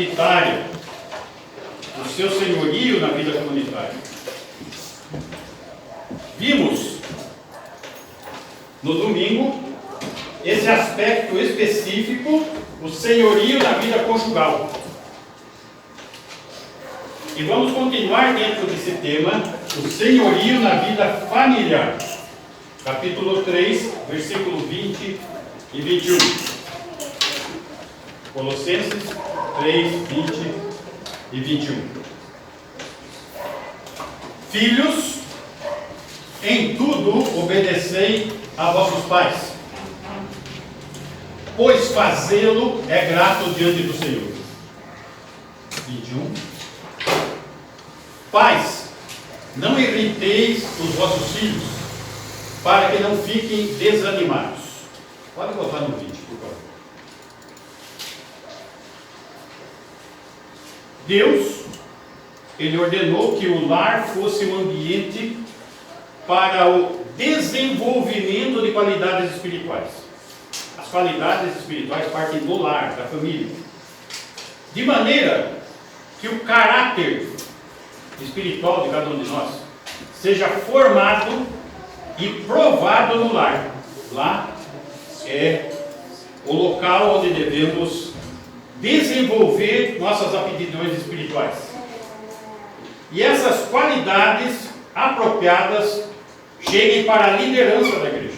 comunitária, o seu senhorio na vida comunitária. Vimos no domingo esse aspecto específico, o senhorio na vida conjugal. E vamos continuar dentro desse tema, o senhorio na vida familiar. Capítulo 3, versículo 20 e 21. Colossenses 3, 20 e 21. Filhos, em tudo obedecei a vossos pais, pois fazê-lo é grato diante do Senhor. 21. Pais, não irriteis os vossos filhos, para que não fiquem desanimados. Pode botar no vídeo, por favor. Deus, Ele ordenou que o lar fosse um ambiente para o desenvolvimento de qualidades espirituais. As qualidades espirituais partem do lar, da família. De maneira que o caráter espiritual de cada um de nós seja formado e provado no lar. Lá é o local onde devemos desenvolver nossas aptidões espirituais. E essas qualidades apropriadas cheguem para a liderança da igreja.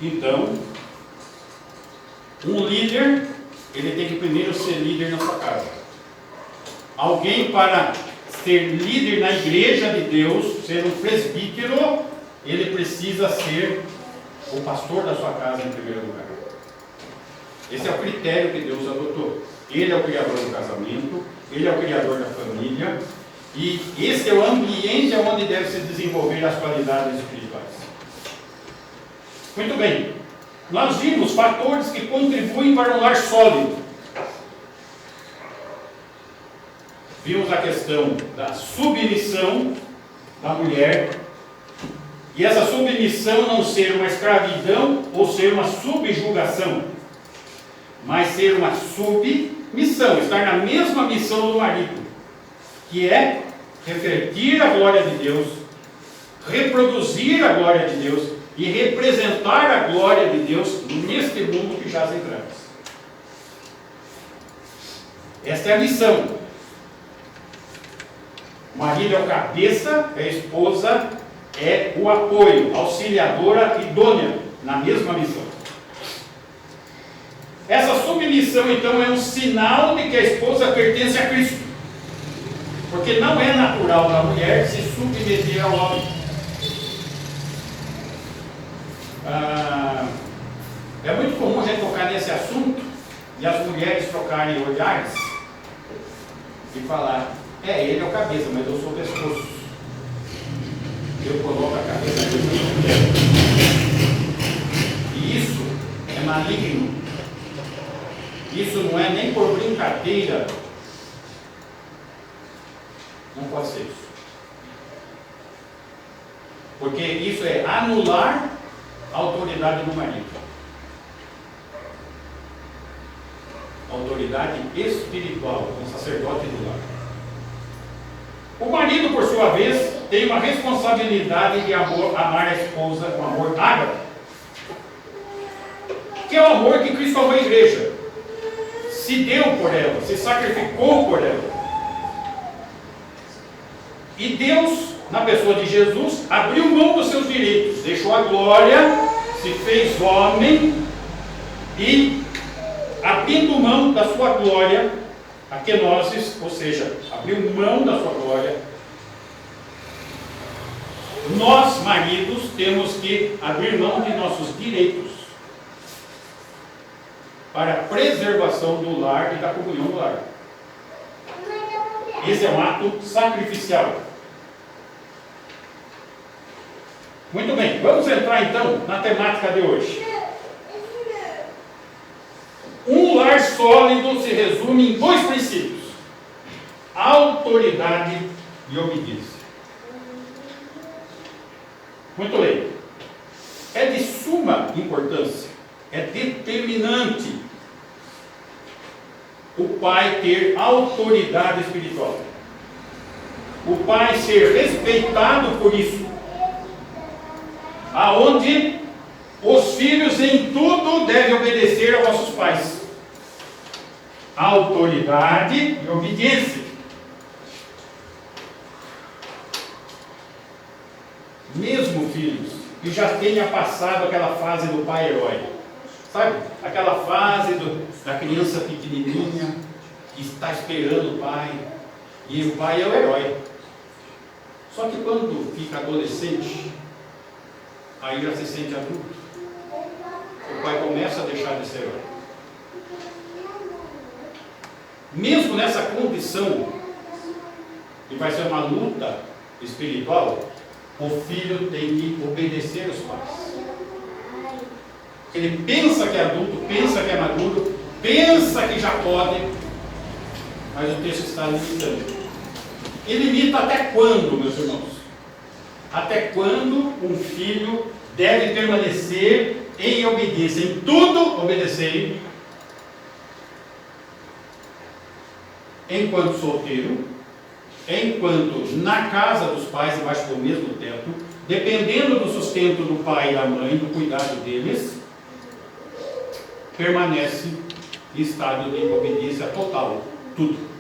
Então, um líder, ele tem que primeiro ser líder na sua casa. Alguém para ser líder na igreja de Deus, ser um presbítero, ele precisa ser o pastor da sua casa em primeiro lugar. Esse é o critério que Deus adotou. Ele é o criador do casamento, ele é o criador da família, e esse é o ambiente onde deve se desenvolver as qualidades espirituais. Muito bem, nós vimos fatores que contribuem para um lar sólido. Vimos a questão da submissão da mulher, e essa submissão não ser uma escravidão ou ser uma subjugação, mas ser uma submissão, estar na mesma missão do marido, que é refletir a glória de Deus, reproduzir a glória de Deus e representar a glória de Deus neste mundo que jaz em trevas. Esta é a missão. O marido é o cabeça, a esposa é o apoio, auxiliadora idônea na mesma missão. Essa submissão, então, é um sinal de que a esposa pertence a Cristo. Porque não é natural da mulher se submeter ao homem. É muito comum a gente tocar nesse assunto e as mulheres trocarem olhares e falar: ele é o cabeça, mas eu sou o pescoço. Eu coloco a cabeça dele no pé. E isso é maligno. Isso não é nem por brincadeira. Não pode ser isso. Porque isso é anular a autoridade do marido. A autoridade espiritual, do sacerdote do lar. O marido, por sua vez, tem uma responsabilidade de amar a esposa com amor ágape, que é o amor que Cristo amou a igreja. Se deu por ela, se sacrificou por ela. E Deus, na pessoa de Jesus, abriu mão dos seus direitos, deixou a glória, se fez homem e, abrindo mão da sua glória, a kenosis, ou seja, abriu mão da sua glória, nós, maridos, temos que abrir mão de nossos direitos para a preservação do lar e da comunhão do lar. Esse é um ato sacrificial. Muito bem, vamos entrar então na temática de hoje. Um lar sólido se resume em dois princípios: autoridade e obediência. Muito bem. É de suma importância, é determinante o pai ter autoridade espiritual. O pai ser respeitado por isso. Aonde os filhos em tudo devem obedecer aos vossos pais. Autoridade e obediência. Mesmo filhos que já tenha passado aquela fase do pai herói, sabe? Aquela fase da criança pequenininha que está esperando o pai, e o pai é o herói. Só que quando fica adolescente, aí já se sente adulto, o pai começa a deixar de ser herói. Mesmo nessa condição, que vai ser uma luta espiritual, o filho tem que obedecer aos pais. Ele pensa que é adulto, pensa que é maduro, pensa que já pode, mas o texto está limitando. E limita até quando, meus irmãos? Até quando um filho deve permanecer em obediência? Em tudo obedecer. Enquanto solteiro, enquanto na casa dos pais, debaixo do mesmo teto, dependendo do sustento do pai e da mãe, do cuidado deles, permanece em estado de obediência total. Tudo.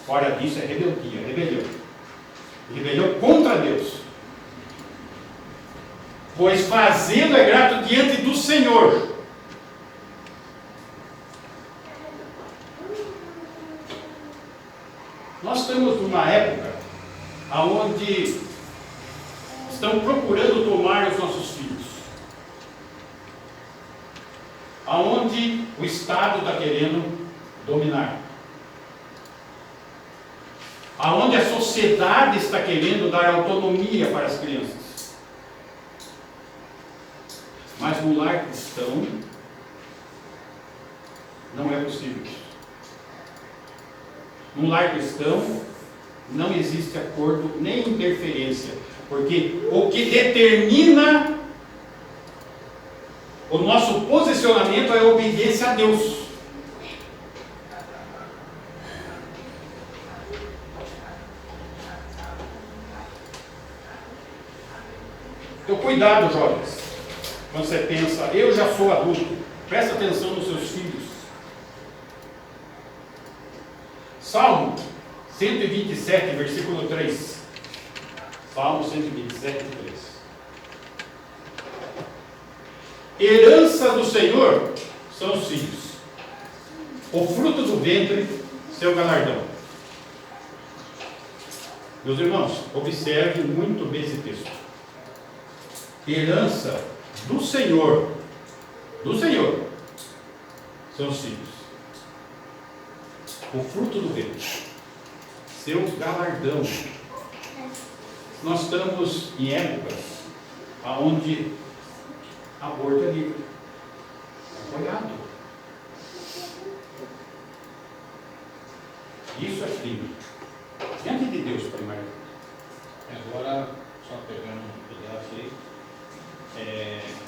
Fora disso é rebeldia, rebelião. Rebelião contra Deus. Pois fazê-lo é grato diante do Senhor. Nós estamos numa época onde estão procurando tomar os nossos filhos. Aonde o Estado está querendo dominar. Aonde a sociedade está querendo dar autonomia para as crianças. Mas no lar cristão não é possível isso. No lar cristão não existe acordo nem interferência, porque o que determina o nosso posicionamento é a obediência a Deus. Então, cuidado, jovens, quando você pensa, eu já sou adulto, presta atenção nos seus filhos. Salmo 127, versículo 3. Salmo 127, 3. Herança do Senhor são os filhos, o fruto do ventre, seu galardão. Meus irmãos, observem muito bem esse texto. Herança do Senhor, são os filhos. O fruto do ventre, seu galardão. Nós estamos em épocas onde aborto é livre, apoiado. Isso é crime. Diante de Deus, primeiro. Agora, só pegando um pedaço aí,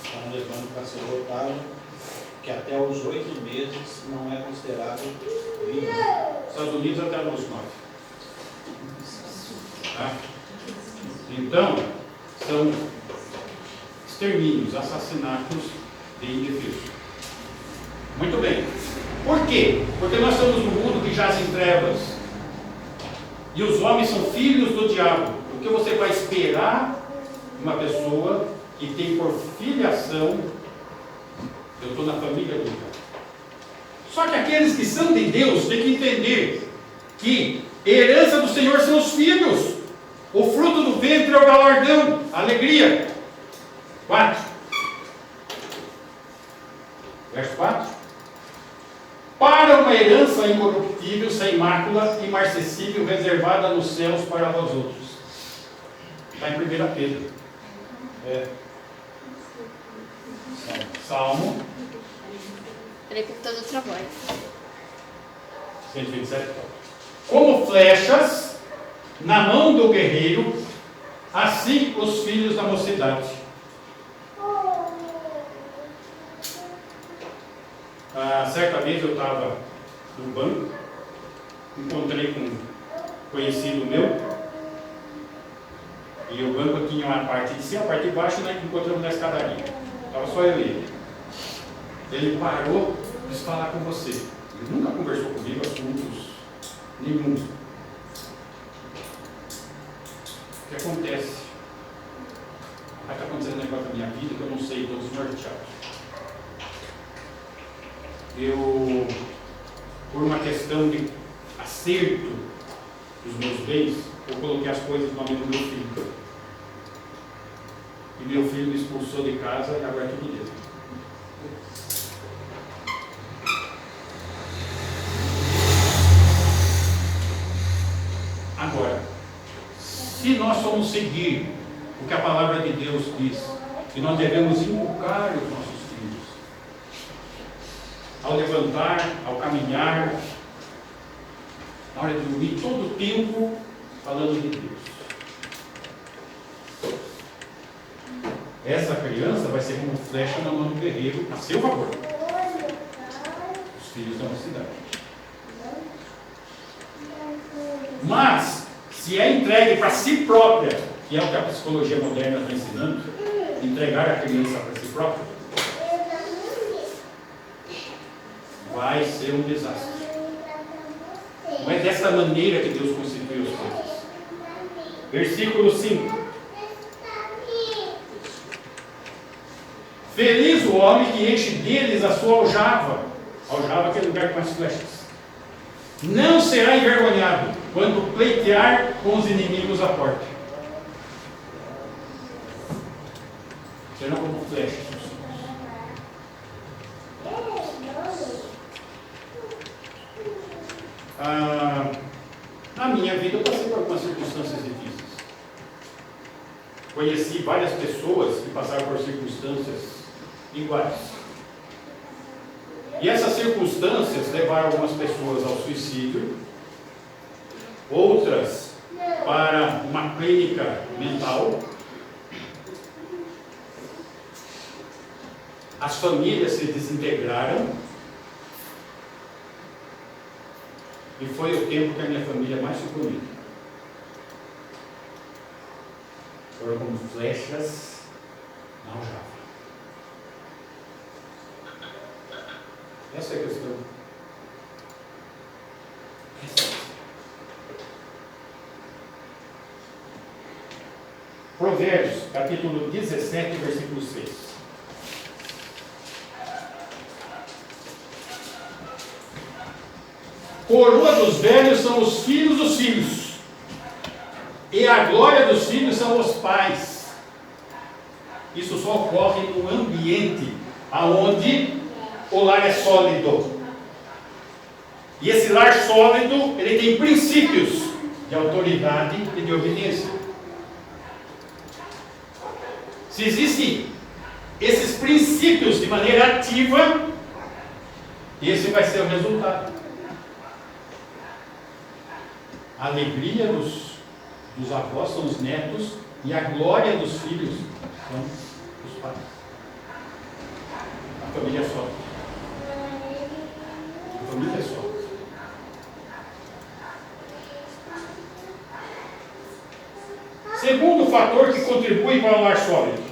estão levando para ser votado que até os 8 meses não é considerado crime. Estados Unidos até os 9. Tá? Então, são extermínios, assassinatos de indefesos. Muito bem. Por quê? Porque nós estamos num mundo que jaz em trevas. E os homens são filhos do diabo. O que você vai esperar uma pessoa que tem por filiação, eu estou na família do diabo. Só que aqueles que são de Deus têm que entender que herança do Senhor são os filhos. O fruto do ventre é o galardão, a alegria. 4. Verso 4. Para uma herança incorruptível, sem mácula, imarcessível, reservada nos céus para vós outros. Está em 1 Pedro. Salmo. Ele pintou do trabalho. 127. Como flechas na mão do guerreiro, assim os filhos da mocidade. certa vez eu estava no banco, encontrei com um conhecido meu, e o banco tinha uma parte de cima, a parte de baixo, né, que encontramos na escadaria. Estava só eu e ele. Ele parou, quis falar com você. Ele nunca conversou comigo assuntos nenhum. O que acontece? Vai estar acontecendo um negócio na minha vida que eu não sei, estou desnorteado. Eu, por uma questão de acerto dos meus bens, eu coloquei as coisas no nome do meu filho. E meu filho me expulsou de casa e agora é tudo dele. Agora, se nós formos seguir o que a palavra de Deus diz, que nós devemos inculcar os nossos filhos, ao levantar, ao caminhar, na hora de dormir, todo o tempo falando de Deus. Essa criança vai ser como flecha na mão do guerreiro a seu favor. Os filhos da mocidade. Mas, se é entregue para si própria, que é o que a psicologia moderna está ensinando, entregar a criança para si própria, vai ser um desastre. Não é dessa maneira que Deus constituiu as coisas. Versículo 5. Feliz o homem que enche deles a sua aljava. Aljava é aquele lugar com as flechas. Não será envergonhado quando pleitear com os inimigos à porta. Serão como flechas. Na minha vida eu passei por algumas circunstâncias difíceis. Conheci várias pessoas que passaram por circunstâncias iguais. E essas circunstâncias levaram algumas pessoas ao suicídio, outras para uma clínica mental. As famílias se desintegraram. E foi o tempo que a minha família mais ficou unida. Foram como flechas na aljava. Essa é a questão. Provérbios, capítulo 17, versículo 6. Coroa dos velhos são os filhos dos filhos, e a glória dos filhos são os pais. Isso só ocorre no ambiente onde o lar é sólido. E esse lar sólido, ele tem princípios de autoridade e de obediência. Se existem esses princípios de maneira ativa, esse vai ser o resultado. A alegria dos avós são os netos e a glória dos filhos são os pais. A família é só. A família é só. Segundo fator que contribui para o lar sólido: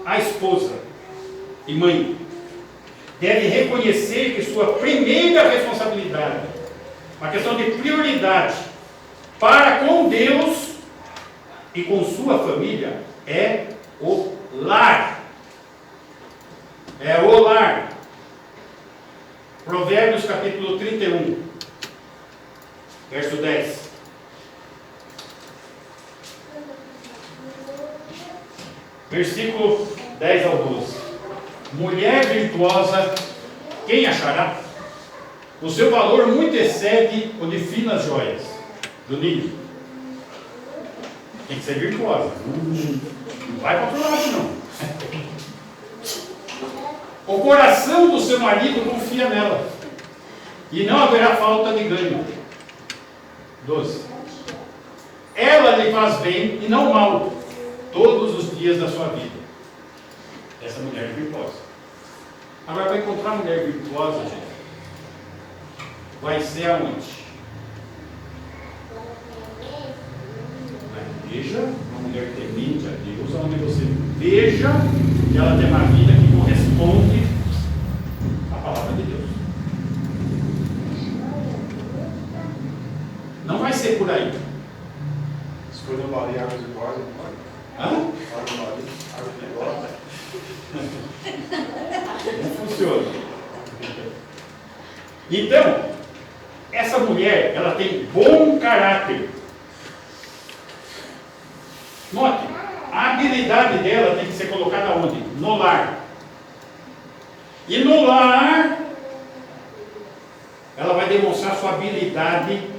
a esposa e mãe deve reconhecer que sua primeira responsabilidade, uma questão de prioridade para com Deus e com sua família, é o lar. É o lar. Provérbios capítulo 31, verso 10. Versículo 10 ao 12. Mulher virtuosa, quem achará? O seu valor muito excede o de finas joias do ninho. Tem que ser virtuosa. Não vai para outro lado, não. O coração do seu marido confia nela, e não haverá falta de ganho. 12. Ela lhe faz bem e não mal todos os dias da sua vida. Essa mulher é virtuosa. Agora, para encontrar uma mulher virtuosa, gente, vai ser aonde? Na igreja, uma mulher temente a Deus, onde você veja que ela tem uma vida que corresponde à palavra de Deus. Não vai ser por aí. Escolha uma Maria Árvore de Borda, pode? Hã? Árvore de Borda. Não funciona. Então, essa mulher, ela tem bom caráter. Note, a habilidade dela tem que ser colocada onde? No lar. E no lar, ela vai demonstrar sua habilidade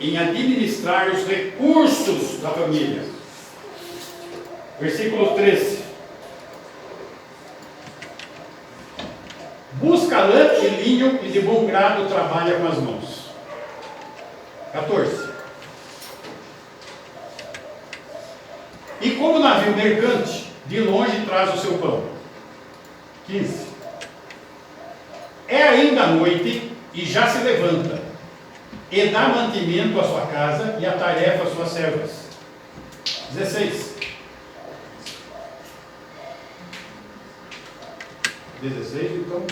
em administrar os recursos da família. Versículo 13. Busca lã e linho e de bom grado trabalha com as mãos. 14. E como navio mercante, de longe traz o seu pão. 15. É ainda noite e já se levanta, e dá mantimento à sua casa e a tarefa às suas servas. 16. 16, então.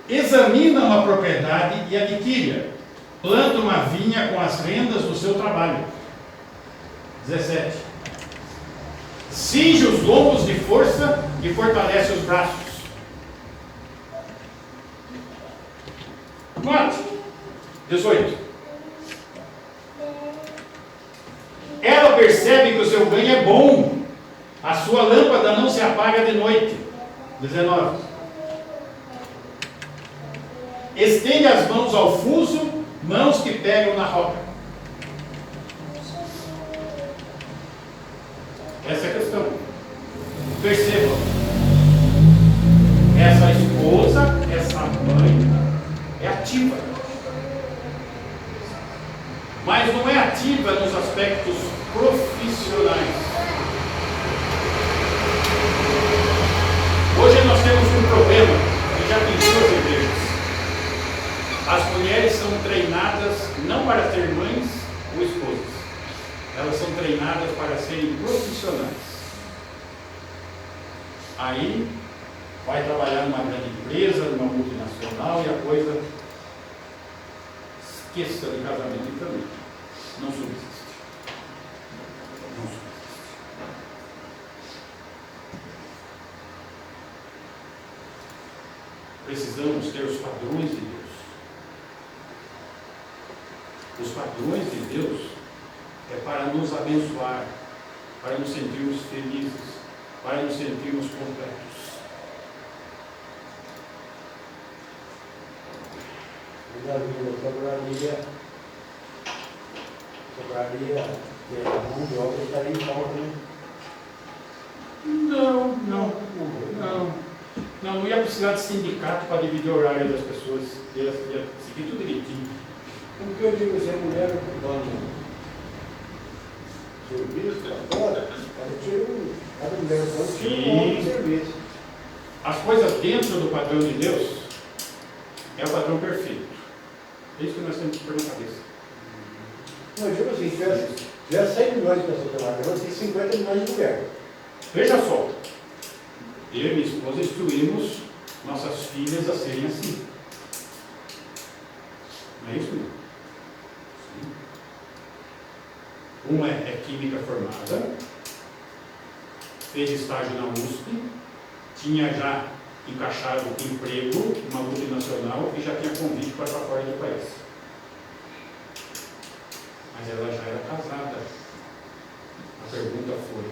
Examina uma propriedade e adquire-a. Planta uma vinha com as rendas do seu trabalho. 17. Cinge os lombos de força e fortalece os braços. Note. 18. Ela percebe que o seu ganho é bom. A sua lâmpada não se apaga de noite. 19. Estende as mãos ao fuso, mãos que pegam na roca. Essa é a questão. Percebam. Essa esposa, essa mãe, é ativa. Mas não é ativa nos aspectos profissionais. Hoje nós temos um problema que já tem duas igrejas. As mulheres são treinadas não para ser mães ou esposas. Elas são treinadas para serem profissionais. Aí vai trabalhar numa grande empresa, numa multinacional e a coisa esqueça de casamento e família. Não subsiste. Não subsiste. Precisamos ter os padrões de Deus. Os padrões de Deus é para nos abençoar, para nos sentirmos felizes, para nos sentirmos completos. Sobraria mão de obra estaria em falta, né? Não ia precisar de sindicato para dividir o horário das pessoas. Ia seguir tudo direitinho. Porque eu digo, se a mulher ocupando serviço para fora, cada mulher ocupando tira um monte de serviço. As coisas dentro do padrão de Deus é o padrão perfeito. É isso que nós temos que pôr na cabeça. Não, eu digo assim, se tiver 100 milhões de pessoas trabalhando, eu tenho 50 milhões de mulheres. Veja só, eu e minha esposa instruímos nossas filhas a serem assim. Não é isso, não? Uma é química formada, fez estágio na USP, tinha já encaixado emprego numa multinacional e já tinha convite para fora do país. Mas ela já era casada. A pergunta foi: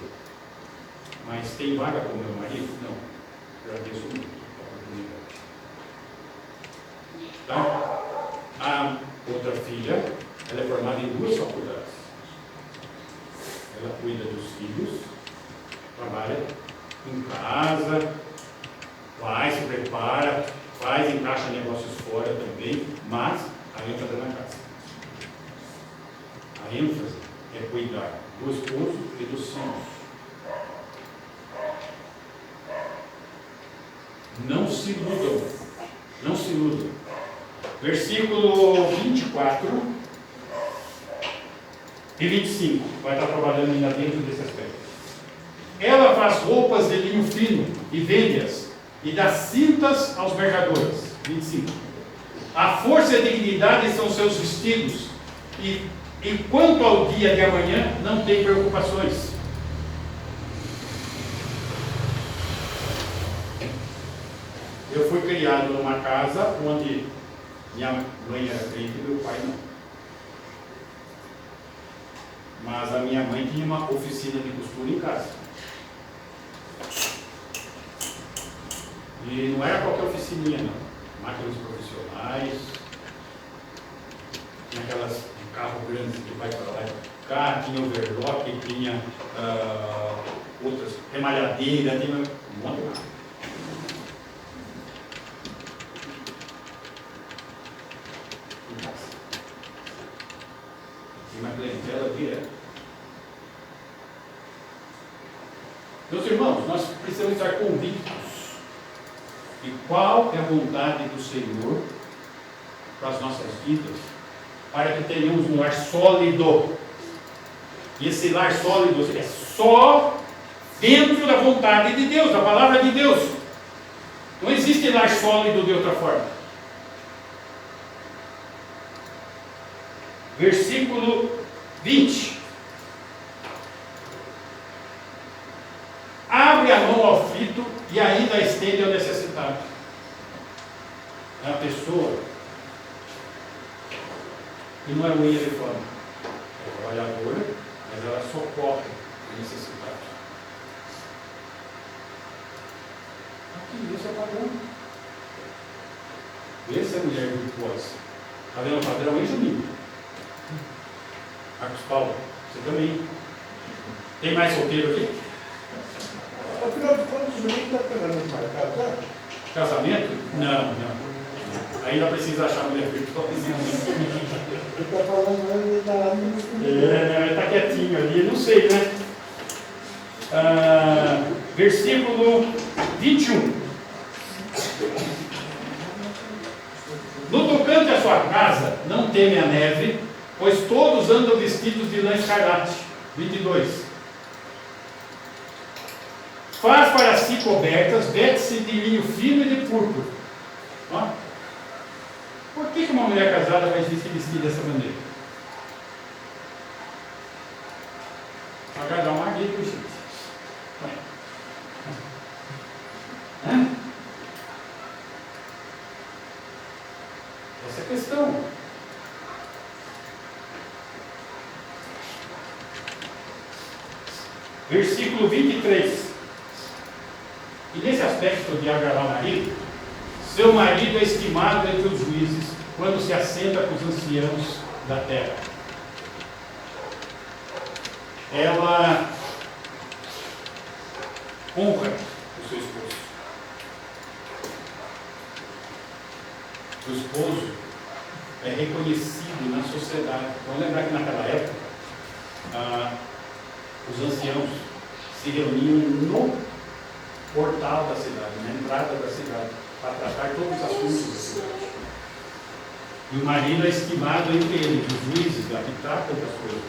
mas tem vaga para o meu marido? Não. Agradeço muito a oportunidade. Tá? A outra filha, ela é formada em 2 faculdades. Ela cuida dos filhos, trabalha em casa, vai, se prepara, faz, encaixa negócios fora também, mas a ênfase é na casa. A ênfase é cuidar do esposo e dos filhos. Não se iludam. Não se iludam. Versículo 24 e 25. Vai estar trabalhando ainda dentro desse aspecto. Ela faz roupas de linho fino e vende-as, e dá cintas aos mercadores. 25. A força e a dignidade são seus vestidos, e quanto ao dia de amanhã, não tem preocupações. Eu fui criado numa casa onde minha mãe era crente e meu pai não. Mas a minha mãe tinha uma oficina de costura em casa. E não era qualquer oficininha, não. Máquinas profissionais, tinha aquelas de carro grande que vai para lá e para cá, tinha overlock, tinha outras, remalhadeira, tinha um monte de coisa. Tinha uma clientela direta. Meus irmãos, nós precisamos estar convictos de qual é a vontade do Senhor para as nossas vidas, para que tenhamos um lar sólido. E esse lar sólido é só dentro da vontade de Deus, da palavra de Deus. Não existe lar sólido de outra forma. Versículo 20. Abre a mão ao aflito e ainda a estende ao necessitado. É uma pessoa que não é unha de fora, é trabalhadora, mas ela socorre o necessitado. Aqui, esse é o padrão. Essa é a mulher virtuosa. Está vendo o padrão aí, Juninho? Marcos Paulo, você também. Tem mais solteiro aqui? Afinal de contas, o menino está pegando mais casar? Casamento? Não. Ainda precisa achar mulher virtuosa. Ele está falando, ele está lá no... Ele está quietinho ali, não sei, né? Versículo 21. No tocante à sua casa, não teme a neve, pois todos andam vestidos de lã escarlate. 22. Faz para si cobertas, veste-se de linho fino e de púrpura. Ó. Por que uma mulher casada vai se vestir dessa maneira? Para agradar um marido, gente. Essa é a questão. Versículo 23. E nesse aspecto de agradar o marido, seu marido é estimado entre os juízes quando se assenta com os anciãos da terra. Ela honra o seu esposo. O esposo é reconhecido na sociedade. Vamos lembrar que naquela época, os anciãos se reuniam no portal da cidade, na entrada da cidade, para tratar todos os assuntos da cidade. E o marido é estimado entre eles, os juízes lá que tratam das coisas.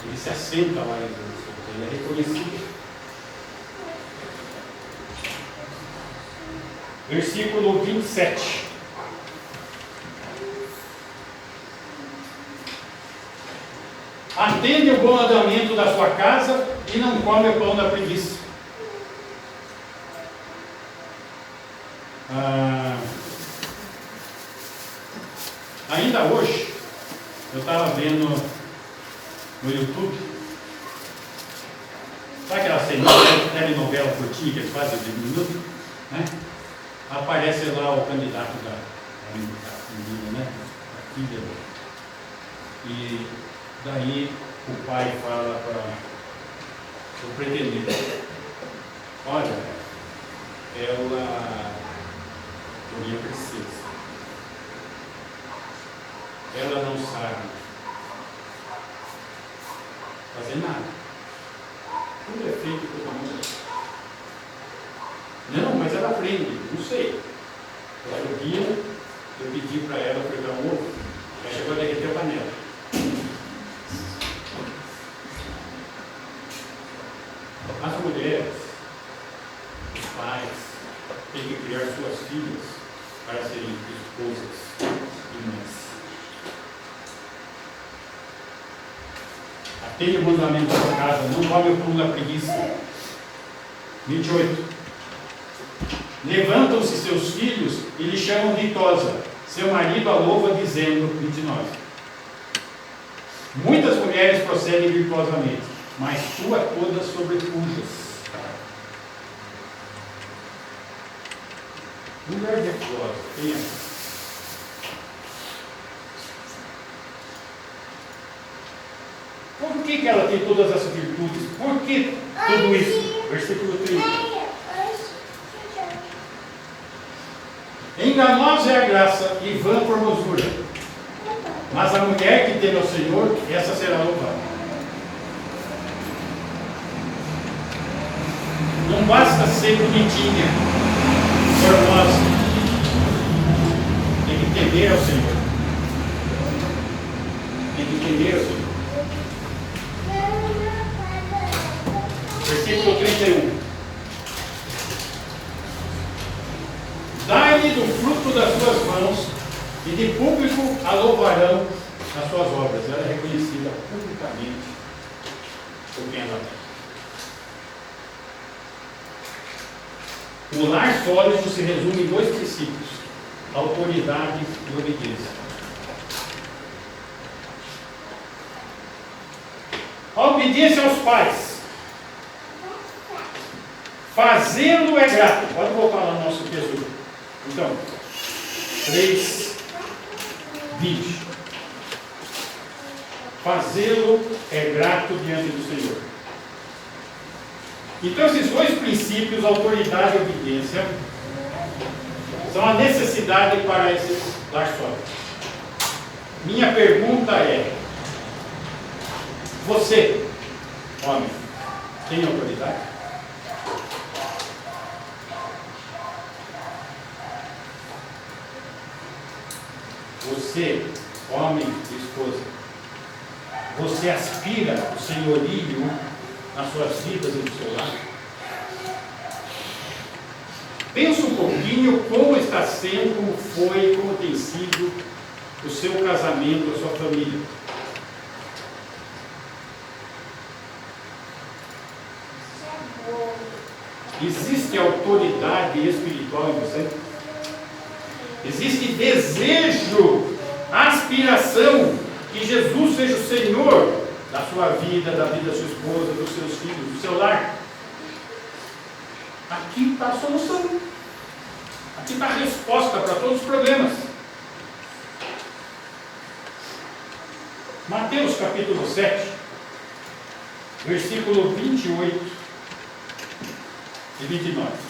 Ele se assenta lá, ele é reconhecido. Versículo 27. Atende o bom andamento da sua casa e não come o pão da preguiça. Ainda hoje, eu estava vendo no YouTube, sabe aquela telenovela curtinha que eles fazem de minuto? Né? Aparece lá o candidato da menina, né? A filha dele. E daí o pai fala para o pretendente: olha, ela é minha princesa. Ela não sabe fazer nada. Tudo é feito por amor. Não, mas ela aprende, não sei. Outro dia, eu pedi para ela fritar um ovo, ela chegou a derreter a panela. As mulheres, os pais, têm que criar suas filhas para serem esposas e mães. Atende o mandamento da sua casa, não come o pão da preguiça. 28. Levantam-se seus filhos e lhe chamam ditosa. Seu marido a louva dizendo, 29. Muitas mulheres procedem virtuosamente, mas tu a todas sobrepujas. Mulher virtuosa, quem é? Por que ela tem todas essas virtudes? Por que tudo isso? Versículo 30. Enganosa é a graça e vã a formosura, mas a mulher que teme ao Senhor, essa será louvada. Não basta ser bonitinha, formosa, tem que temer ao Senhor. Tem que temer ao Senhor. Versículo 31. Dai-lhe do fruto das suas mãos, e de público a louvarão nas suas obras. Ela é reconhecida publicamente por quem ela é. O lar sólido se resume em dois princípios: autoridade e obediência. A obediência aos pais. Fazê-lo é grato. Pode voltar lá no nosso texto. Então, 3:20. Fazê-lo é grato diante do Senhor. Então, esses dois princípios, autoridade e obediência, são a necessidade para esse lar sólido. Minha pergunta é: você, homem, tem autoridade? Você, homem e esposa, você aspira o senhorio nas suas vidas e no seu lar? Pensa um pouquinho como está sendo, como foi, como tem sido o seu casamento, a sua família. Existe autoridade espiritual em você? Existe desejo, aspiração que Jesus seja o Senhor da sua vida, da vida da sua esposa, dos seus filhos, do seu lar? Aqui está a solução. Aqui está a resposta para todos os problemas. Mateus capítulo 7, versículo 28 e 29.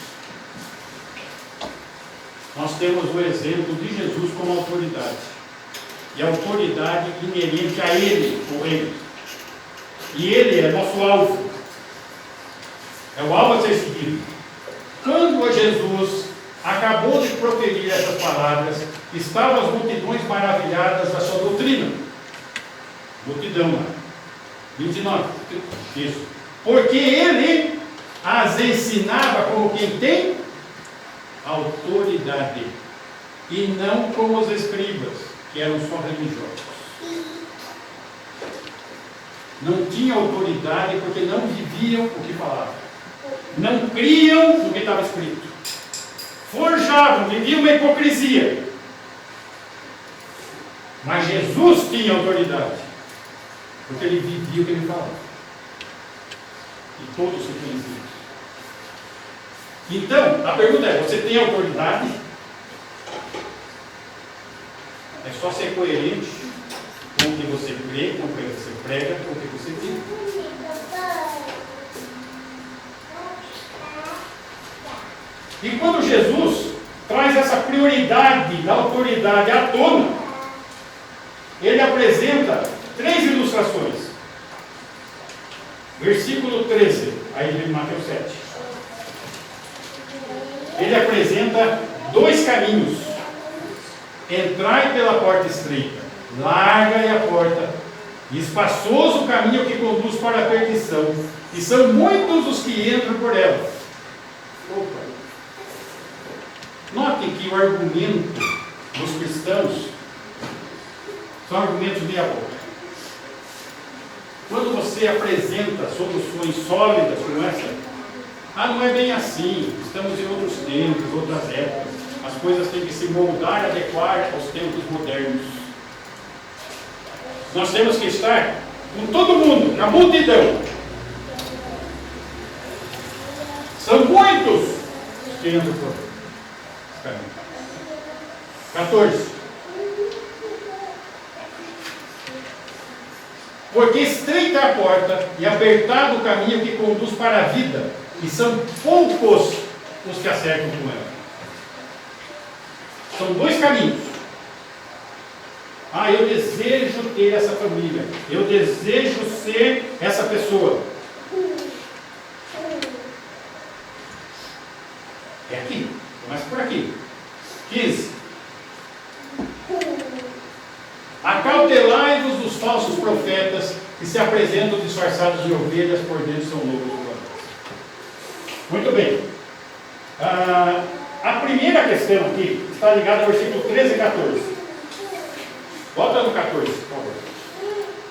Nós temos o exemplo de Jesus como autoridade. E a autoridade inerente a Ele, ou Ele. E Ele é nosso alvo. É o alvo a ser seguido. Quando Jesus acabou de proferir essas palavras, estavam as multidões maravilhadas da sua doutrina. Multidão, né? 29. Isso. Porque Ele as ensinava como quem tem autoridade, e não como os escribas, que eram só religiosos. Não tinham autoridade porque não viviam o que falavam, não criam no que estava escrito, forjavam, viviam uma hipocrisia. Mas Jesus tinha autoridade, porque ele vivia o que ele falava, e todos se conheciam. Então, a pergunta é: você tem autoridade? É só ser coerente com o que você crê, com o que você prega, com o que você vive. E quando Jesus traz essa prioridade da autoridade à tona, ele apresenta 3 ilustrações. Versículo 13, aí de Mateus 7. ele apresenta dois caminhos. Entrai pela porta estreita, larga é a porta, e espaçoso o caminho que conduz para a perdição, e são muitos os que entram por ela. Opa. Notem que o argumento dos cristãos são argumentos meia boca. Quando você apresenta soluções sólidas como essa, não é bem assim, estamos em outros tempos, outras épocas, as coisas têm que se moldar, adequar aos tempos modernos. Nós temos que estar com todo mundo, na multidão. São muitos os que entram por esse caminho. 14. Porque estreita é a porta e apertado o caminho que conduz para a vida, e são poucos os que acertam com ela. São dois caminhos. Eu desejo ter essa família, eu desejo ser essa pessoa. É aqui, começa por aqui. 15. Acautelai-vos dos falsos profetas que se apresentam disfarçados de ovelhas, por dentro são lobos rurais. Muito bem. A primeira questão aqui está ligada ao versículo 13 e 14. Volta no 14, por favor.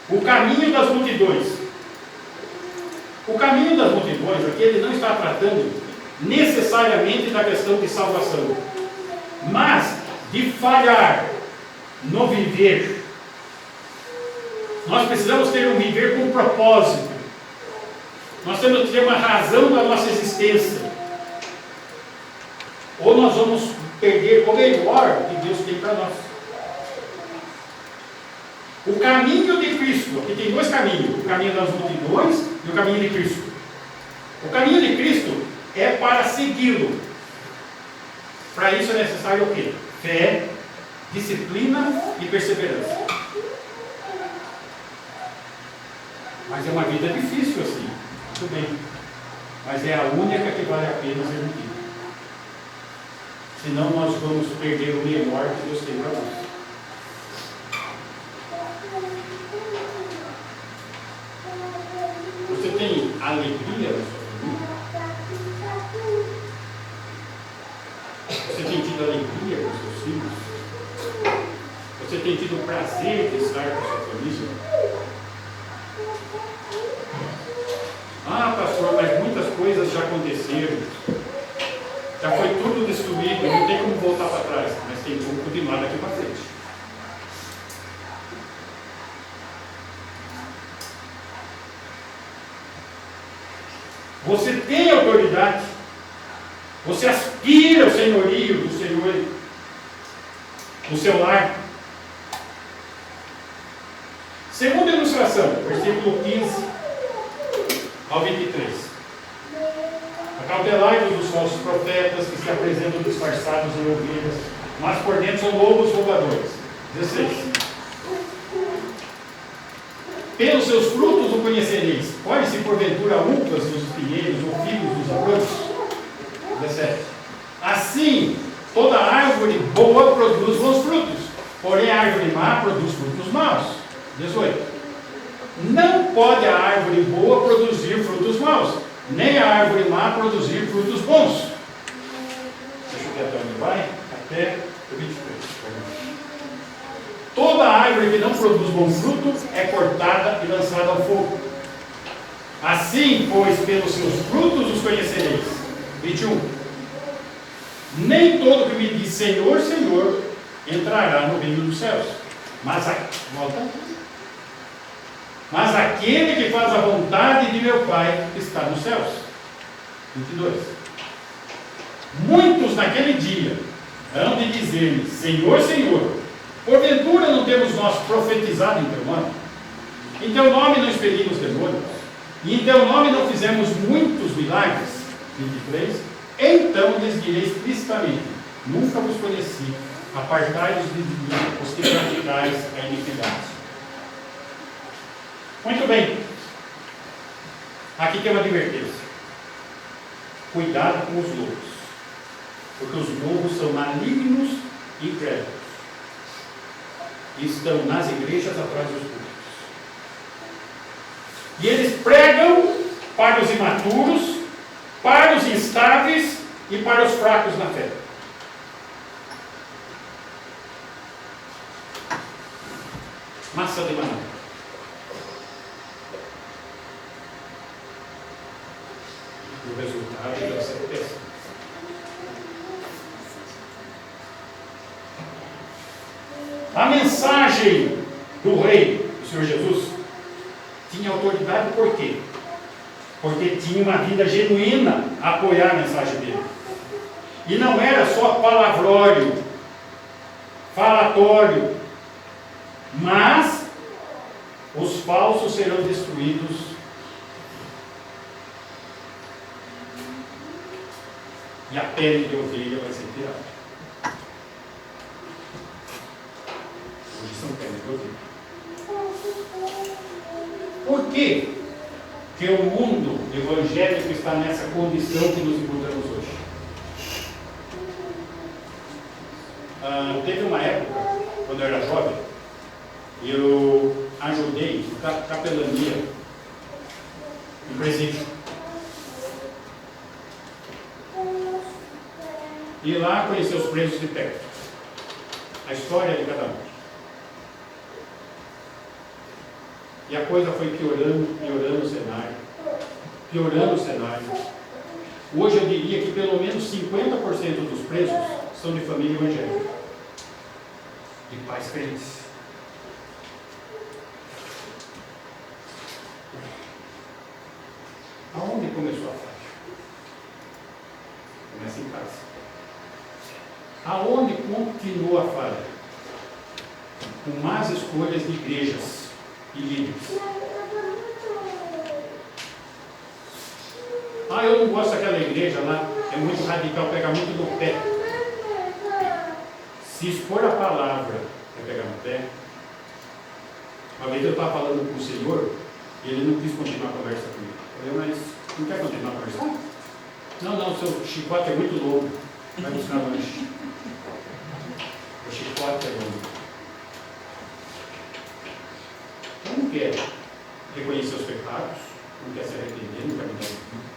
O caminho das multidões. O caminho das multidões aqui, ele não está tratando necessariamente da questão de salvação, mas de falhar no viver. Nós precisamos ter um viver com propósito. Nós temos que ter uma razão da nossa existência. Ou nós vamos perder o melhor que Deus tem para nós. O caminho de Cristo, aqui tem dois caminhos, o caminho das multidões e o caminho de Cristo. O caminho de Cristo é para segui-lo. Para isso é necessário o quê? Fé, disciplina e perseverança. Mas é uma vida difícil assim, muito bem. Mas é a única que vale a pena ser vivida. Senão nós vamos perder o melhor que Deus tem para nós. Você tem alegria na sua família? Você tem tido alegria com seus filhos? Você tem tido o prazer de estar com a sua família? Pastor, mas muitas coisas já aconteceram. Já foi tudo destruído, não tem como voltar para trás, mas tem como continuar daqui para frente. Você tem autoridade, você aspira ao senhorio do Senhor no seu lar. Segunda ilustração, versículo 15 ao 23. Acautelai-vos dos falsos profetas que se apresentam disfarçados em ovelhas, mas por dentro são lobos roubadores. 16. Pelos seus frutos o conhecereis. Colhe-se porventura uvas dos espinheiros ou figos dos abrolhos? 17. Assim, toda árvore boa produz bons frutos, porém a árvore má produz frutos maus. 18. Não pode a árvore boa produzir frutos maus, nem a árvore má produzir frutos bons. Deixa eu ver até onde vai, até o 23. Toda árvore que não produz bom fruto é cortada e lançada ao fogo. Assim, pois, pelos seus frutos os conhecereis. 21. Nem todo que me diz Senhor, Senhor, entrará no reino dos céus, mas aquele que faz a vontade de meu Pai que está nos céus. 22. Muitos naquele dia hão de dizer-me, Senhor, Senhor, porventura não temos nós profetizado em teu nome? Em teu nome não expelimos demônios? E em teu nome não fizemos muitos milagres? 23. Então lhes direi explicitamente, nunca vos conheci, apartai-vos de mim, os que praticais a iniquidade. Muito bem. Aqui tem uma advertência. Cuidado com os lobos. Porque os lobos são malignos e incrédulos. E estão nas igrejas atrás dos púlpitos. E eles pregam para os imaturos, para os instáveis e para os fracos na fé. Massa de manada. O resultado deve ser péssimo. A mensagem do rei, do Senhor Jesus, tinha autoridade por quê? Porque tinha uma vida genuína a apoiar a mensagem dele. E não era só palavrório, falatório, mas os falsos serão destruídos. E a pele de ovelha vai ser tirada. Hoje são peles de ovelha. Por quê que o mundo evangélico está nessa condição que nos encontramos hoje? Teve uma época, quando eu era jovem, eu ajudei capelania no presídio. E lá conheci os presos de perto. A história de cada um. E a coisa foi piorando o cenário. Piorando o cenário. Hoje eu diria que pelo menos 50% dos presos são de família evangélica. De pais crentes. Aonde começou a falha? Começa em casa. Aonde continua a falha? Com más escolhas de igrejas e líderes. Eu não gosto daquela igreja lá, é muito radical, pega muito no pé. Se expor a palavra é pegar no pé. Uma vez eu estava falando com o Senhor e ele não quis continuar a conversa comigo. Eu falei, mas não quer continuar a conversar? Não, seu chicote é muito longo. Vai buscar lanche. O chicote é longo. Então não quer reconhecer os pecados, não quer se arrepender, não quer mudar de vida.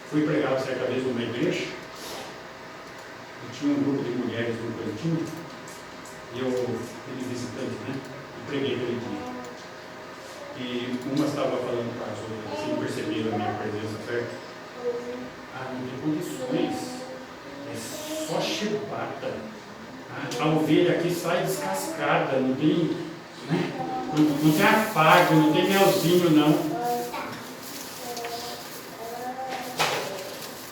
Fui pregar certa vez numa igreja, e tinha um grupo de mulheres no cantinho, e eu fui visitante, né? E preguei aquele dia. E uma estava falando para as outras, assim, perceberam a minha presença perto. Não tem condições, é só chibata. A ovelha aqui sai descascada, não tem, né? não tem afago, não tem melzinho, não.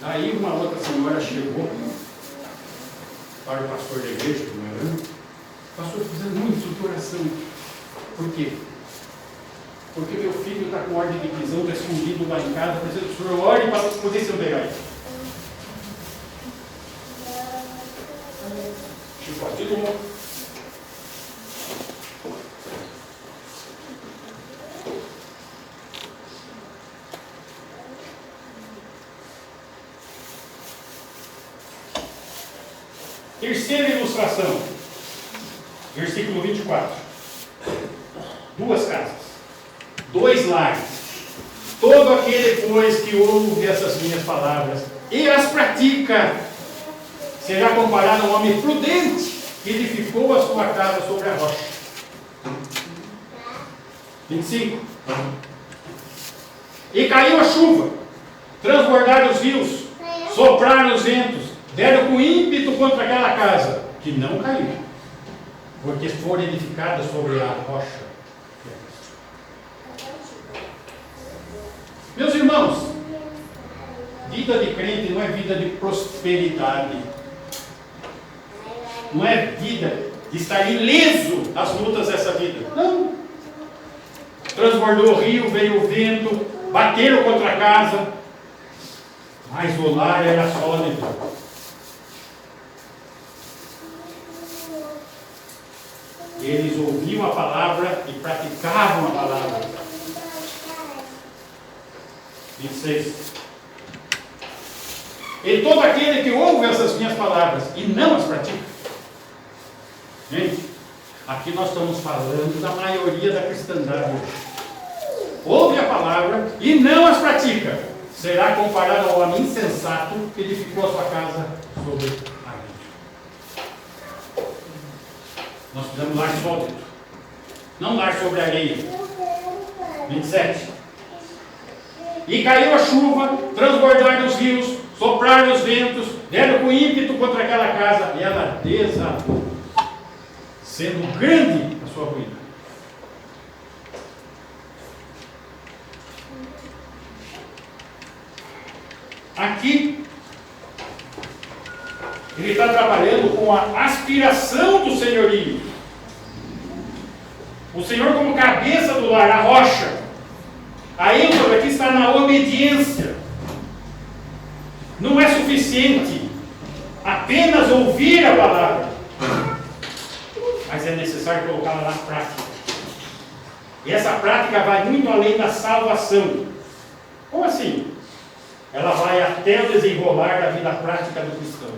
Aí uma outra senhora chegou para o pastor da igreja, não era? Pastor, fazendo muito oração. Por quê? Porque meu filho está com ordem de prisão, está escondido lá em casa, precisa que o senhor ore para poder se pegar ele. Chicote longo. Terceira ilustração, versículo 24. Duas casas, dois lares. Todo aquele, pois, que ouve essas minhas palavras e as pratica, será comparado a um homem prudente que edificou a sua casa sobre a rocha. 25. E caiu a chuva, transbordaram os rios, sopraram os ventos, deram com ímpeto contra aquela casa, que não caiu, porque foi edificada sobre a rocha. Meus irmãos, vida de crente não é vida de prosperidade, não é vida de estar ileso das lutas dessa vida. Não. Transbordou o rio, veio o vento, bateram contra a casa, mas o lar era sólido. Eles ouviam a palavra e praticavam a palavra. 26. E todo aquele que ouve essas minhas palavras e não as pratica. Gente, aqui nós estamos falando da maioria da cristandade hoje. Ouve a palavra e não as pratica. Será comparado ao homem insensato que edificou a sua casa sobre a areia. Nós precisamos lar sólido, não lar sobre a areia. 27. E caiu a chuva, transbordaram os rios, sopraram os ventos, deram com ímpeto contra aquela casa, e ela desabou, sendo grande a sua ruína. Aqui, ele está trabalhando com a aspiração do senhorio. O Senhor como cabeça do lar, a rocha. A ênfase aqui está na obediência. Não é suficiente apenas ouvir a palavra, mas é necessário colocá-la na prática. E essa prática vai muito além da salvação. Como assim? Ela vai até o desenrolar da vida prática do cristão.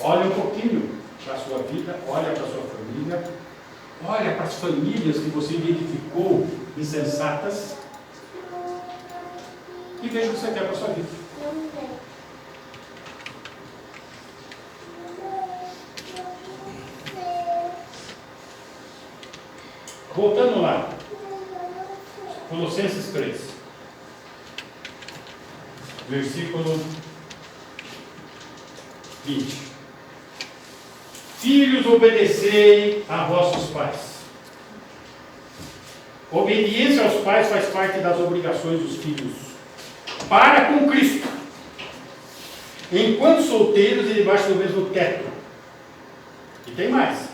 Olha um pouquinho para a sua vida, olha para a sua família, olha para as famílias que você identificou insensatas e veja o que você quer para a sua vida. Voltando lá, Colossenses 3, versículo 20. Filhos, obedecei a vossos pais. Obediência aos pais faz parte das obrigações dos filhos para com Cristo, enquanto solteiros e debaixo do mesmo teto. E tem mais.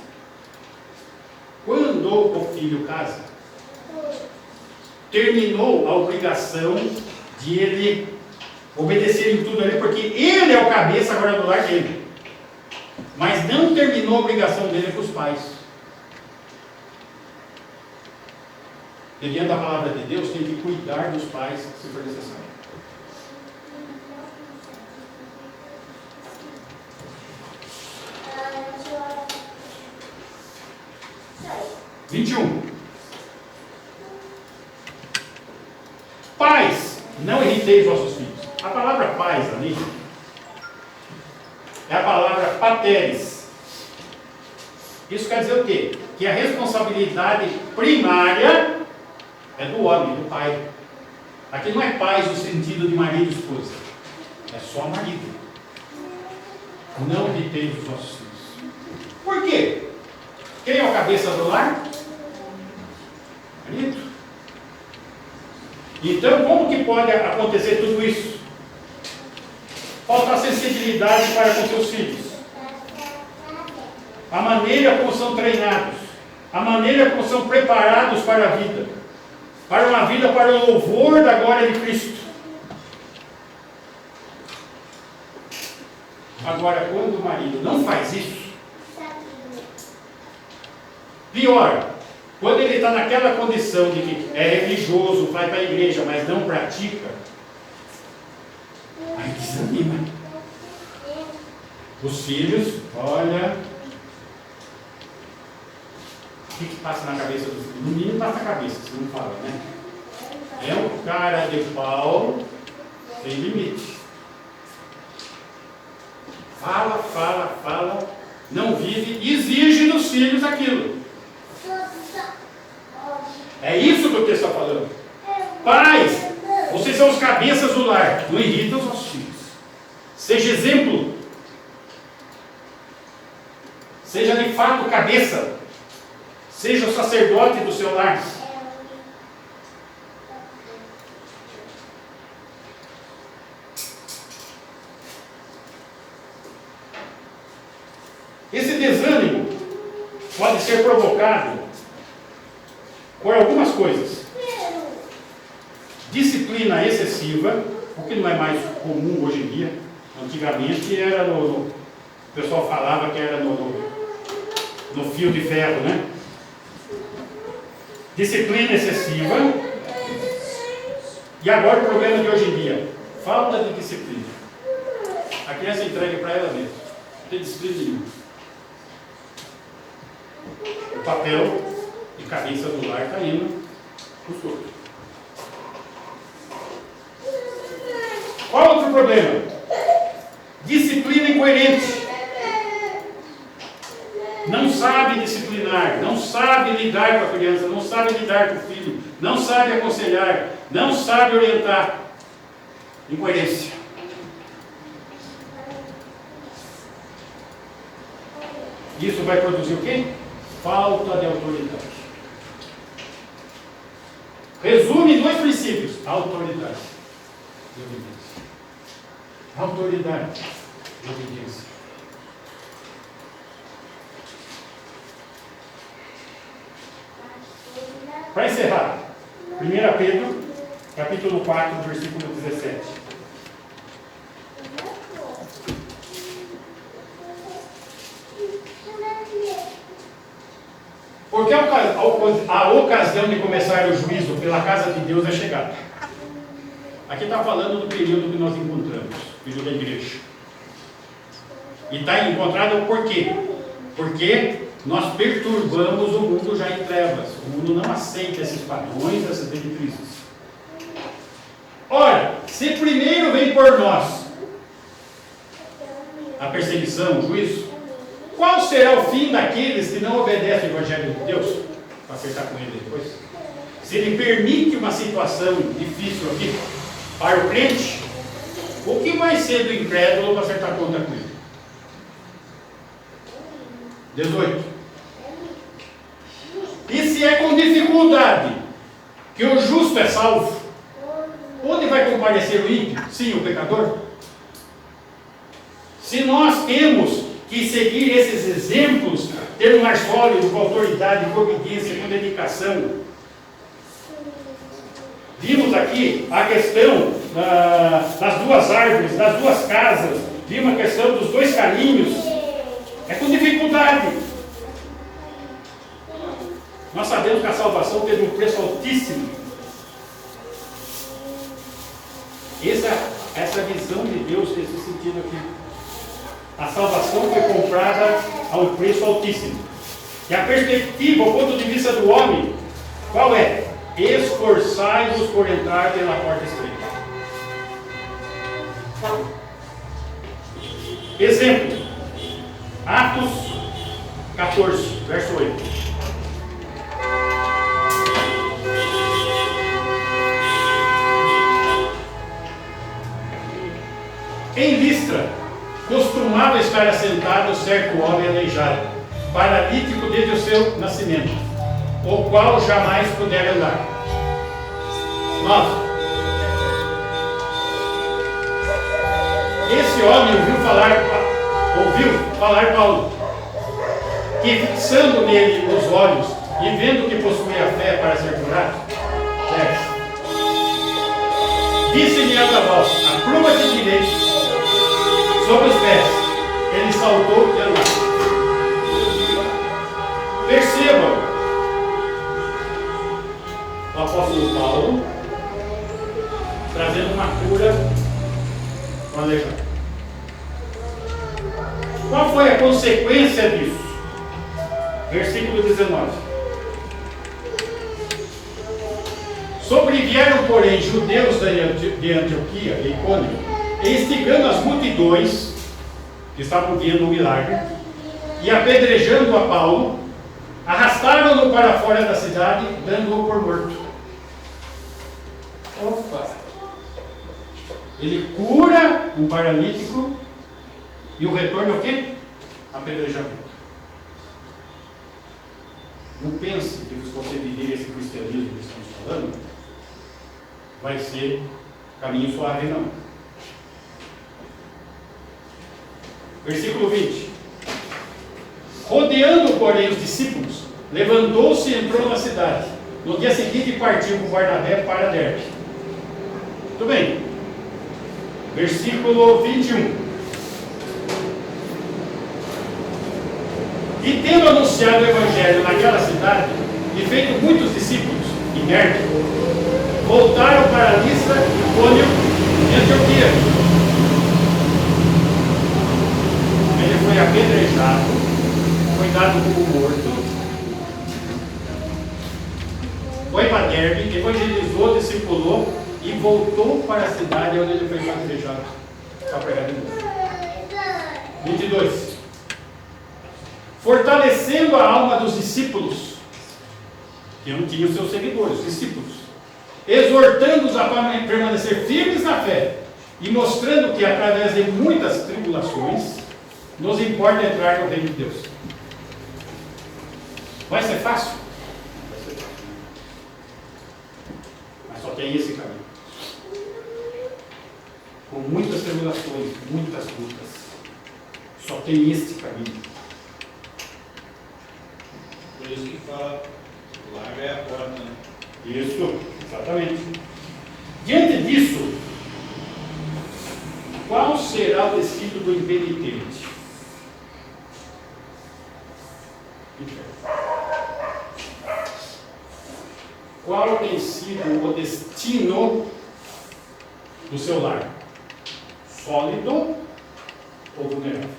Quando o filho casa, terminou a obrigação de ele obedecer em tudo ali, porque ele é o cabeça agora do lar dele. Mas não terminou a obrigação dele com os pais. E diante da palavra de Deus, tem que cuidar dos pais, se for necessário. Pais, não irriteis vossos filhos. A palavra pais ali é a palavra pateres. Isso quer dizer o quê? Que a responsabilidade primária é do homem, do pai. Aqui não é pais no sentido de marido e esposa. É só marido. Não irriteis os vossos filhos. Por quê? Quem é o cabeça do lar? Marido. Então, como que pode acontecer tudo isso? Falta sensibilidade para com seus filhos. A maneira como são treinados. A maneira como são preparados para a vida. Para uma vida para o louvor da glória de Cristo. Agora, quando o marido não faz isso, pior, quando ele está naquela condição de que é religioso, vai para a igreja, mas não pratica, aí desanima. Os filhos, olha, o que passa na cabeça dos filhos? No mínimo passa na cabeça, você não fala, né? É um cara de pau sem limite. Fala, não vive, exige dos filhos aquilo. É isso que o texto está falando. Pais, vocês são os cabeças do lar, não irritam os vossos filhos. Seja exemplo. Seja de fato cabeça. Seja o sacerdote do seu lar. Esse desânimo pode ser provocado por algumas coisas. Disciplina excessiva, o que não é mais comum hoje em dia. Antigamente era o pessoal falava que era no fio de ferro, né? Disciplina excessiva, E agora o problema de hoje em dia, falta de disciplina. A criança entrega para ela mesma, não tem disciplina nenhuma. O papel e cabeça do lar está indo para os outros. Qual outro problema? Disciplina incoerente. Não sabe disciplinar, não sabe lidar com a criança, não sabe lidar com o filho, não sabe aconselhar, não sabe orientar. Incoerência. Isso vai produzir o quê? Falta de autoridade. Resume em 2 princípios: autoridade e obediência. Autoridade e obediência. Para encerrar, 1 Pedro, capítulo 4, versículo 17. Porque a ocasião de começar o juízo pela casa de Deus é chegada. Aqui está falando do período que nós encontramos, período da igreja. E está encontrado por quê? Porque nós perturbamos o mundo já em trevas. O mundo não aceita esses padrões, essas diretrizes. Ora, se primeiro vem por nós a perseguição, o juízo, qual será o fim daqueles que não obedecem ao Evangelho de Deus? Para acertar com ele depois. Se ele permite uma situação difícil aqui para o crente, o que vai ser do incrédulo para acertar conta com ele? 18. E se é com dificuldade que o justo é salvo, onde vai comparecer o ímpio? Sim, o pecador. Se nós temos que seguir esses exemplos, ter um lar sólido, com autoridade, com obediência, com dedicação. Vimos aqui a questão das 2 árvores, das 2 casas, vimos a questão dos 2 caminhos. É com dificuldade. Nós sabemos que a salvação teve um preço altíssimo. Essa visão de Deus nesse sentido aqui. A salvação foi comprada a um preço altíssimo. E a perspectiva, o ponto de vista do homem, qual é? Esforçai-vos por entrar pela porta estreita. Exemplo. Atos 14, verso 8. Em Listra, costumava estar assentado certo homem aleijado, paralítico desde o seu nascimento, o qual jamais pudera andar. 9. Esse homem ouviu falar Paulo, que fixando nele os olhos e vendo que possuía fé para ser curado, 10. Disse-lhe a voz: apruma-te direito sobre os pés. Ele saltou e andou. Percebam, o apóstolo Paulo trazendo uma cura para o aleijado. Qual foi a consequência disso? Versículo 19. Sobrevieram, porém, judeus de Antioquia e Icônio, e instigando as multidões que estavam vendo o milagre, e apedrejando a Paulo, arrastaram-no para fora da cidade, dando-o por morto. Opa! Ele cura um paralítico, e o retorno é o quê? Apedrejamento. Não pense que se você viver esse cristianismo que estamos falando, vai ser caminho suave, não. Versículo 20. Rodeando, porém, os discípulos, levantou-se e entrou na cidade. No dia seguinte partiu com Barnabé para Derbe. Tudo bem. Versículo 21. E tendo anunciado o Evangelho naquela cidade, e feito muitos discípulos, em Derbe, voltaram para Listra evangelizou, discipulou e voltou para a cidade onde ele foi evangelizado para pregar de novo. 22. Fortalecendo a alma dos discípulos, que não tinham seus seguidores, discípulos, exortando-os a permanecer firmes na fé e mostrando que através de muitas tribulações nos importa entrar no reino de Deus. Vai ser fácil? Vai ser fácil. Mas só tem esse caminho. Com muitas tribulações, muitas lutas. Só tem esse caminho. Por isso que fala, larga é a porta, né? Isso, exatamente. Diante disso, qual será o destino do impenitente? Qual tem sido o destino do seu lar? Sólido ou vulnerável?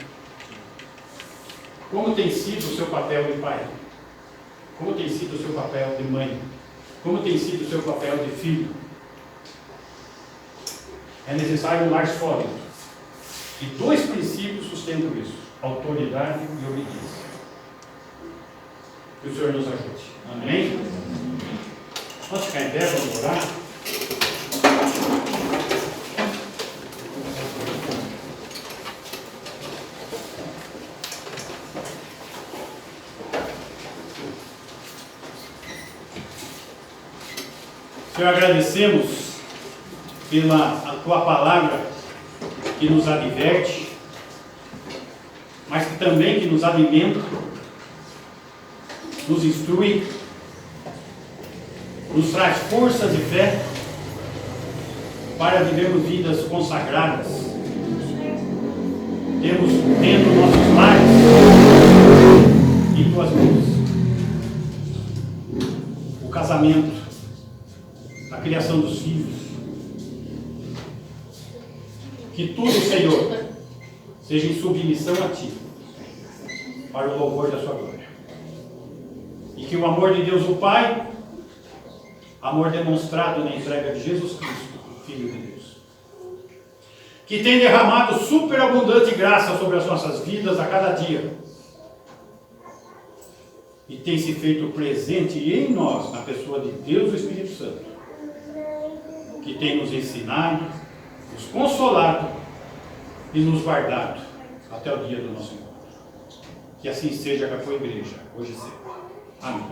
Como tem sido o seu papel de pai? Como tem sido o seu papel de mãe? Como tem sido o seu papel de filho? É necessário um lar sólido. E dois princípios sustentam isso: autoridade e obediência. Que o Senhor nos ajude. Amém? Vamos ficar em pé, vamos orar. Senhor, agradecemos pela Tua palavra que nos adverte, mas que também que nos alimenta, nos instrui, nos traz forças e fé para vivermos vidas consagradas, tendo nossos lares em Tuas mãos. O casamento, a criação dos filhos, que tudo, Senhor, seja em submissão a Ti, para o louvor da Sua glória. E que o amor de Deus, o Pai, amor demonstrado na entrega de Jesus Cristo, Filho de Deus, que tem derramado superabundante graça sobre as nossas vidas a cada dia, e tem se feito presente em nós, na pessoa de Deus, o Espírito Santo, que tem nos ensinado, nos consolado e nos guardado até o dia do nosso encontro. Que assim seja com a tua igreja, hoje e sempre. Amém.